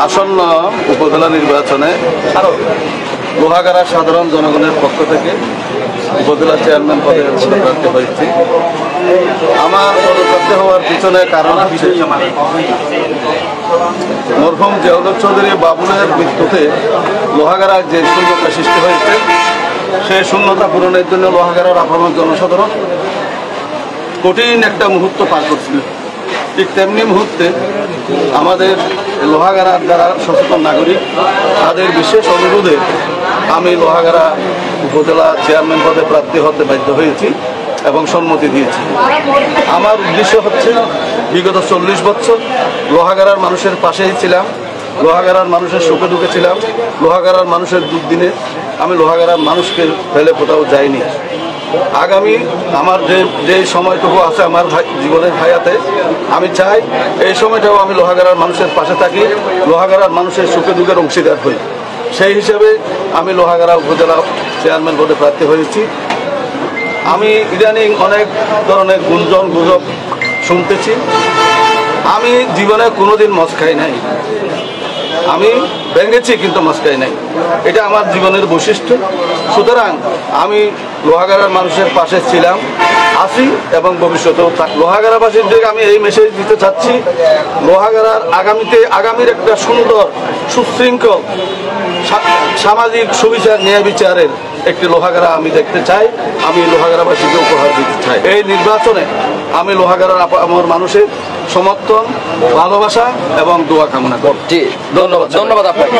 আসন্ন উপজেলা নির্বাচনে লোহাগাড়া সাধারণ জনগণের পক্ষ থেকে উপজেলা চেয়ারম্যান পদে পদপ্রার্থী হয়েছি। আমার পদপ্রার্থী হওয়ার পিছনে কারণ হচ্ছে মরহুম জিয়াউল হক চৌধুরী বাবুলের মৃত্যুতে লোহাগাড়ার যে শূন্যতা সৃষ্টি হয়েছে, সেই শূন্যতা পূরণের জন্য লোহাগাড়ার আপামর জনসাধারণ কঠিন একটা মুহূর্ত পার করছিল। ঠিক তেমনি মুহূর্তে আমাদের লোহাগাড়ার যারা সচেতন নাগরিক, তাদের বিশেষ অনুরোধে আমি লোহাগাড়া উপজেলা চেয়ারম্যান পদে প্রার্থী হতে বাধ্য হয়েছি এবং সম্মতি দিয়েছি। আমার উদ্দেশ্য হচ্ছে বিগত 40 বছর লোহাগাড়ার মানুষের পাশেই ছিলাম, লোহাগাড়ার মানুষের সুখে দুঃখে ছিলাম, লোহাগাড়ার মানুষের দুর্দিনে আমি লোহাগাড়ার মানুষকে ফেলে কোথাও যাইনি। আগামী আমার যে সময়টুকু আছে আমার জীবনের হায়াতে, আমি চাই এই সময়টাও আমি লোহাগাড়ার মানুষের পাশে থাকি, লোহাগাড়ার মানুষের সুখে দুঃখের অংশীদার হই। সেই হিসেবে আমি লোহাগাড়া উপজেলা চেয়ারম্যান পদে প্রার্থী হয়েছি। আমি ইদানিং অনেক ধরনের গুঞ্জন গুজব শুনতেছি। আমি জীবনে কোনোদিন মদ খাই নাই, আমি ভেঙেছি কিন্তু মস্কাই নাই, এটা আমার জীবনের বৈশিষ্ট্য। সুতরাং আমি লোহাগাড়ার মানুষের পাশে ছিলাম, আছি এবং ভবিষ্যতেও লোহাগাড়াবাসীর দিকে আমি এই মেসেজ দিতে চাচ্ছি, লোহাগাড়ার আগামীর একটা সুন্দর সুশৃঙ্খল সামাজিক সুবিচার ন্যায় বিচারের একটি লোহাগাড়া আমি দেখতে চাই, আমি লোহাগাড়াবাসীকে উপহার দিতে চাই। এই নির্বাচনে আমি লোহাগাড়ার আমার মানুষের সমর্থন, ভালোবাসা এবং দোয়া কামনা করছি। ধন্যবাদ আপনাকে।